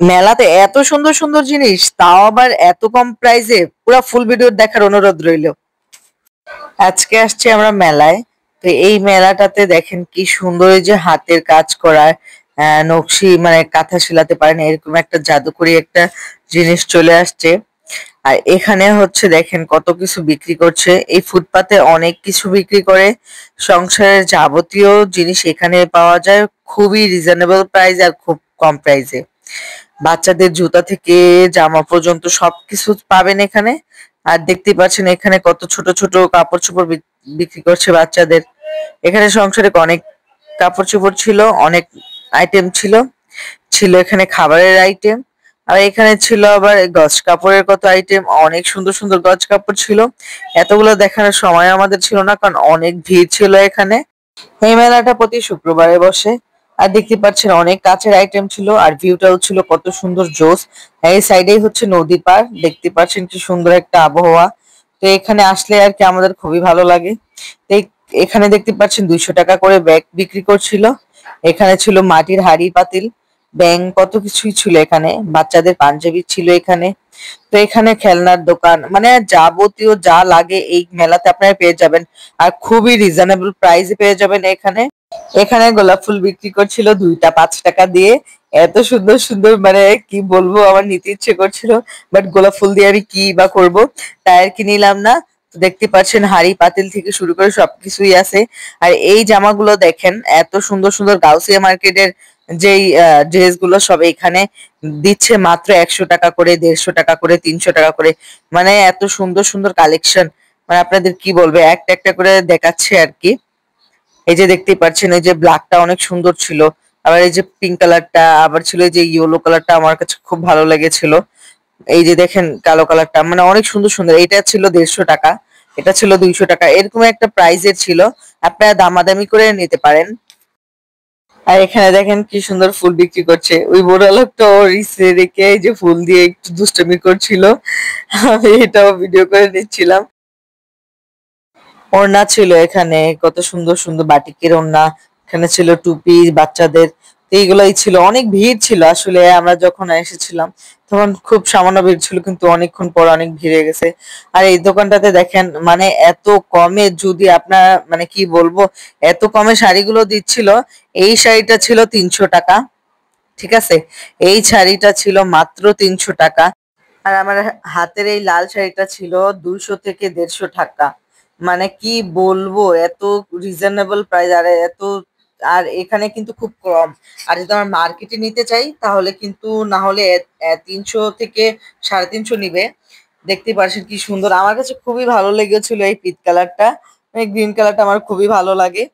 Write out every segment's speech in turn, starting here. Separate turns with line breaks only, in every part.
মেলাতে এত সুন্দর সুন্দর জিনিস, তাও আবার এত কম প্রাইসে। পুরো ফুল ভিডিও দেখার অনুরোধ রইল। আজকে আসছি আমরা মেলায়। তো এই মেলাটাতে দেখেন কি সুন্দর, এই যে হাতের কাজ করা নকশি, মানে কাঁথা সেলাতে পারেন এরকম একটা জাদুকরি একটা জিনিস চলে আসছে। আর এখানে হচ্ছে দেখেন কত কিছু বিক্রি করছে। এই ফুটপাতে অনেক কিছু বিক্রি করে, সংসারের যাবতীয় জিনিস এখানে পাওয়া যায় খুবই রিজনেবল প্রাইস আর খুব কম প্রাইসে। বাচ্চাদের জুতা থেকে জামা পর্যন্ত সবকিছু পাবেন এখানে। আর দেখতেই পাচ্ছেন এখানে কত ছোট ছোট কাপড় চোপড় বিক্রি করছে বাচ্চাদের। এখানে সংসারে অনেক কাপড় চোপড় ছিল, অনেক আইটেম ছিল। ছিল এখানে খাবারের আইটেম, আর এখানে ছিল আবার গজ কাপড়ের কত আইটেম। অনেক সুন্দর সুন্দর গজ কাপড় ছিল। এতগুলো দেখানোর সময় আমাদের ছিল না, কারণ অনেক ভিড় ছিল এখানে। এই মেলাটা প্রতি শুক্রবারে বসে। আর দেখতে পাচ্ছেন অনেক কাঁচের আইটেম ছিল, আর ভিউটাও ছিল কত সুন্দর জোস। এই সাইডেই হচ্ছে নদী পার, দেখতে পাচ্ছেন কি সুন্দর একটা আবহাওয়া। তো এখানে আসলে আর কি আমাদের খুবই ভালো লাগে। তো এখানে দেখতে পাচ্ছেন 200 টাকা করে ব্যাগ বিক্রি করছিল। এখানে ছিল মাটির হাঁড়ি পাতিল, ব্যাং, কত কিছুই ছিল এখানে। বাচ্চাদের পাঞ্জাবি ছিল এখানে। তো এখানে খেলনার দোকান, মানে যাবতীয় যা লাগে এই মেলাতে আপনারা পেয়ে যাবেন। আর খুবই রিজনেবল প্রাইসে পেয়ে যাবেন এখানে। এখানে গোলাপ ফুল বিক্রি করছিল 2টা 5 টাকা দিয়ে। এত সুন্দর সুন্দর, মানে কি বলবো, আমার নিতে ইচ্ছে করছিল, বাট গোলাপ ফুল দিয়ে আমি কি বা করব, তাই আর কি নিলাম না। তো দেখতে পাচ্ছেন হাঁড়ি পাতিল থেকে শুরু করে সবকিছুই আছে। আর এই জামাগুলো দেখেন, এত সুন্দর সুন্দর গাউসিয়া মার্কেটের যেই ড্রেস গুলো সব এখানে দিচ্ছে মাত্র 100 টাকা করে, 150 টাকা করে, 300 টাকা করে। মানে এত সুন্দর সুন্দর কালেকশন, মানে আপনাদের কি বলবো, একটা একটা করে দেখাচ্ছে আর কি। এই যে দেখতেই পাচ্ছেন, এই যে ব্ল্যাকটা অনেক সুন্দর ছিল। আবার এই যে পিঙ্ক কালারটা, আবার ছিল এই যে ইয়েলো কালারটা, আমার কাছে খুব ভালো লেগেছিল। এই যে দেখেন কালো কালারটা, মানে অনেক সুন্দর সুন্দর। এটা ছিল 150 টাকা, এটা ছিল 200 টাকা, এরকম একটা প্রাইজের ছিল। আপনারা দামাদামি করে নিতে পারেন। আর এখানে দেখেন কি সুন্দর ফুল বিক্রি করছে। ওই বুড়া লোকটা ওর ইসে রেখে এই যে ফুল দিয়ে একটু দুষ্টামি করছিল, আমি এটাও ভিডিও করে নিচ্ছিলাম। ওড়না ছিল এখানে, কত সুন্দর সুন্দর বাটিকের ওড়না। এখানে ছিল টুপি বাচ্চাদের। তো এইগুলাই ছিল, অনেক ভিড় ছিল আসলে। আমরা যখন এসেছিলাম তখন খুব সামান্য ভিড় ছিল, কিন্তু অনেকক্ষণ পর অনেক ভিড় হয়ে গেছে। আর এই দোকানটাতে দেখেন, মানে এত কমে, যদি আপনার মানে কি বলবো, এত কমে শাড়িগুলো দিচ্ছিল। এই শাড়িটা ছিল 300 টাকা, ঠিক আছে। এই শাড়িটা ছিল মাত্র 300 টাকা। আর আমার হাতের এই লাল শাড়িটা ছিল 200 থেকে 150 টাকা। মানে কি বলবো, এত রিজনেবল প্রাইস। আর এত, আর এখানে কিন্তু খুব কম। আর যদি আমার মার্কেটে নিতে চাই তাহলে কিন্তু, না হলে 300 থেকে 350 নিবে। দেখতে পাচ্ছেন কি সুন্দর, আমার কাছে খুবই ভালো লেগেছিল এই পিচ কালারটা। গ্রিন কালারটা আমার খুবই ভালো লাগে।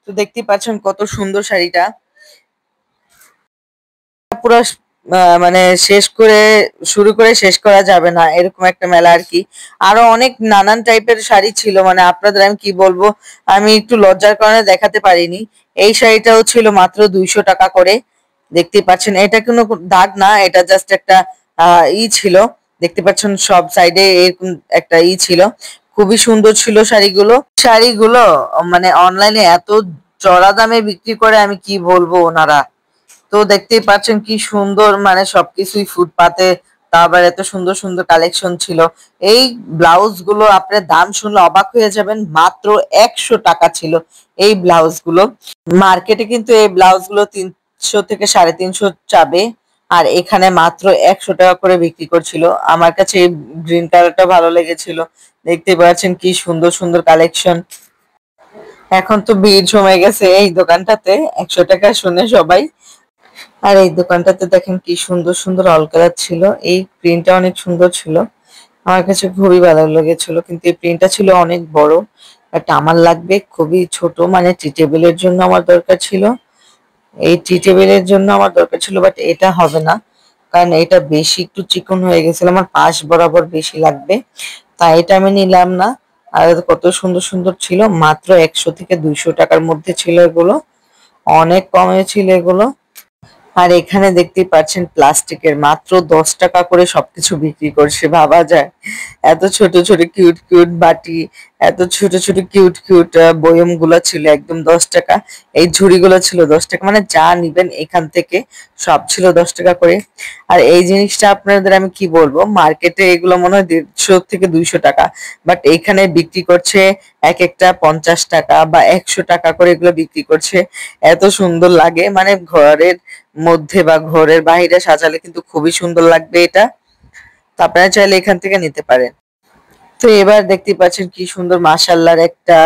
তো দেখতে পাচ্ছেন কত সুন্দর শাড়িটা। পুরো মানে শেষ করে, শুরু করে শেষ করা যাবে না এরকম একটা মেলা আর কি। আরো অনেক নানান টাইপের শাড়ি ছিল, মানে আপনাদের আমি কি বলবো, আমি একটু লজ্জার কারণে দেখাতে পারিনি। এই শাড়িটাও ছিল মাত্র 200 টাকা করে। দেখতে পাচ্ছেন এটা কোনো দাগ না, এটা জাস্ট একটা ছিল। দেখতে পাচ্ছেন সব সাইডে এরকম একটা ছিল। খুবই সুন্দর ছিল শাড়িগুলো। শাড়িগুলো মানে অনলাইনে এত চড়া দামে বিক্রি করে, আমি কি বলবো ওনারা। তো দেখতেই পাচ্ছেন কি সুন্দর, মানে সবকিছুই ফুটপাতে। তা আবার এত সুন্দর সুন্দর কালেকশন ছিল। এই ব্লাউজ গুলো আপনার দাম শুনলে অবাক হয়ে যাবেন, মাত্র 100 টাকা ছিল এই ব্লাউজ গুলো। মার্কেটে কিন্তু এই ব্লাউজ গুলো 300 থেকে 350 চাবে, আর এখানে মাত্র 100 টাকা করে বিক্রি করছিল। আমার কাছে এই গ্রিন কালারটা ভালো লেগেছিল। দেখতে পাচ্ছেন কি সুন্দর সুন্দর কালেকশন। এখন তো ভিড় জমে গেছে এই দোকানটাতে, 100 টাকা শুনে সবাই। আর এই দোকানটাতে দেখেন কি সুন্দর সুন্দর অল কালার ছিল। এই প্রিন্টটা অনেক সুন্দর ছিল, আমার কাছে খুবই ভালো লেগেছিল। কিন্তু এই প্রিন্টটা ছিল অনেক বড়, একটা আমার লাগবে খুবই ছোট, মানে টি টেবিলের জন্য আমার দরকার ছিল। এই টি টেবিলের জন্য আমার দরকার ছিল, বাট এটা হবে না, কারণ এটা বেশি একটু চিকন হয়ে গেছিল, আমার পাশ বরাবর বেশি লাগবে, তাই এটা আমি নিলাম না। আর কত সুন্দর সুন্দর ছিল, মাত্র 100 থেকে 200 টাকার মধ্যে ছিল এগুলো, অনেক কমে ছিল এগুলো। আর এখানে দেখতেই পাচ্ছেন প্লাস্টিকের মাত্র 10 টাকা করে সবকিছু বিক্রি করছে, ভাবা যায়। এত ছোট ছোট কিউট কিউট বাটি, এত ছোট ছোট কিউট কিউট বয়ম গুলা ছিল একদম 10 টাকা। এই ঝুড়িগুলো ছিল 10 টাকা, মানে যা নিবেন এখান থেকে সব ছিল 10 টাকা করে। আর এই জিনিসটা আপনাদের আমি কি বলবো, মার্কেটে এগুলো মনে হয় 150 থেকে 200 টাকা, বাট এখানে বিক্রি করছে এক একটা 50 টাকা বা 100 টাকা করে এগুলো বিক্রি করছে। এত সুন্দর লাগে, মানে ঘরের মধ্যে বা ঘরের বাইরে সাজালে কিন্তু খুবই সুন্দর লাগবে এটা। তো আপনারা চাইলে এখান থেকে নিতে পারেন। তো এবার দেখতে পাচ্ছেন কি সুন্দর মাশাআল্লাহর একটা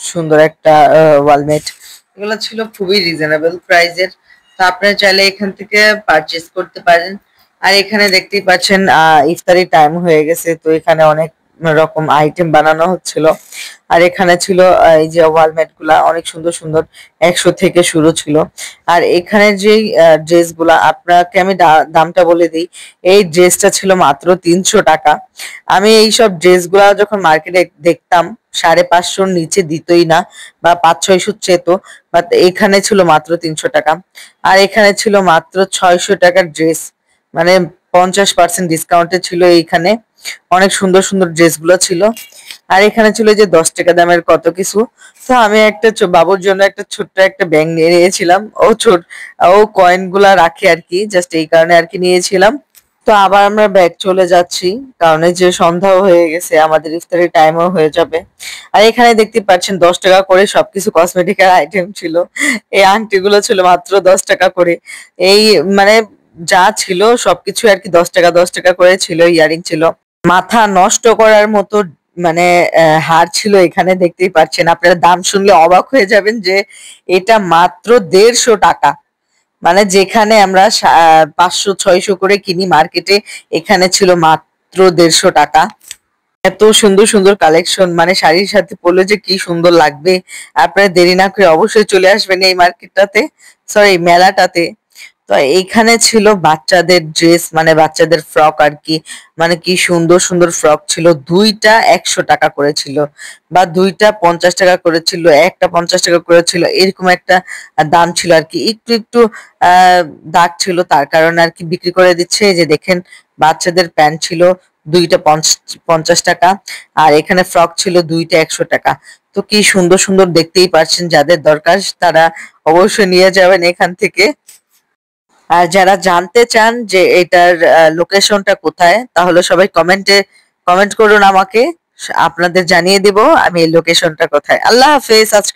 সুন্দর একটা ওয়ালমেট। এগুলো ছিল খুবই রিজনেবল প্রাইসের। তো আপনারা চাইলে এখান থেকে পারচেজ করতে পারেন। আর এখানে দেখতেই পাচ্ছেন ইফতারি টাইম হয়ে গেছে, তো এখানে অনেক রকম আইটেম বানানো হচ্ছিল। আর এখানে ছিল এই যে ওয়ালমেট গুলা অনেক সুন্দর সুন্দর, 100 থেকে শুরু ছিল। আর এখানে যে ড্রেস গুলা আপনাকে আমি দামটা বলে দিই, এই ড্রেসটা ছিল মাত্র 300 টাকা। আমি এইসব ড্রেসগুলা যখন মার্কেটে দেখতাম 550-র নিচে দিতই না, বা 500-600 চেত, বাট এখানে ছিল মাত্র 300 টাকা। আর এখানে ছিল মাত্র 600 টাকার ড্রেস, মানে 50% ডিসকাউন্টে ছিল এইখানে। অনেক সুন্দর সুন্দর ড্রেসগুলো ছিল। আর এখানে ছিল যে 10 টাকা দামের কত কিছু। তো আমি একটা বাবুর জন্য একটা ছোট্ট একটা ব্যাগ নিয়ে নিয়েছিলাম। ও কয়েন গুলা রাখে আর কি, জাস্ট এই কারণে আর কি নিয়েছিলাম। তো আবার আমরা ব্যাক চলে যাচ্ছি, কারণ এই যে সন্ধ্যাও হয়ে গেছে, আমাদের ইফতারের টাইমও হয়ে যাবে। আর এখানে দেখতে পাচ্ছেন 10 টাকা করে সবকিছু কসমেটিকের আইটেম ছিল। এই আংটিগুলো ছিল মাত্র 10 টাকা করে। এই মানে যা ছিল সবকিছু আর কি 10 টাকা 10 টাকা করে ছিল। ইয়ারিং ছিল, মাথা নষ্ট করার মতো, মানে হার ছিল এখানে। দেখতেই পাচ্ছেন, আপনারা দাম শুনলে অবাক হয়ে যাবেন যে এটা মাত্র 150 টাকা। মানে যেখানে আমরা 500-600 করে কিনি মার্কেটে, এখানে ছিল মাত্র 150 টাকা। এত সুন্দর সুন্দর কালেকশন, মানে শাড়ির সাথে পরলে যে কি সুন্দর লাগবে। আপনারা দেরি না করে অবশ্যই চলে আসবেন এই মার্কেটটাতে, সরি মেলাটাতে। তো এইখানে ছিল বাচ্চাদের ড্রেস, মানে বাচ্চাদের ফ্রক আর কি। মানে কি সুন্দর সুন্দর ফ্রক ছিল। দুইটা 100 টাকা করেছিল, বা দুইটা 50 টাকা করেছিল, একটা 50 টাকা করেছিল, এরকম একটা দাম ছিল আর কি। একটু একটু দাগ ছিল, তার কারণে আর কি বিক্রি করে দিচ্ছে। এই যে দেখেন, বাচ্চাদের প্যান্ট ছিল দুইটা 50 টাকা, আর এখানে ফ্রক ছিল দুইটা 100 টাকা। তো কি সুন্দর সুন্দর, দেখতেই পারছেন, যাদের দরকার তারা অবশ্যই নিয়ে যাবেন এখান থেকে। আর যারা জানতে চান যে এটার লোকেশনটা কোথায়, তাহলে সবাই কমেন্ট করুন আমাকে, আপনাদের জানিয়ে দিব আমি এই লোকেশনটা কোথায়। আল্লাহ হাফেজ। আজকে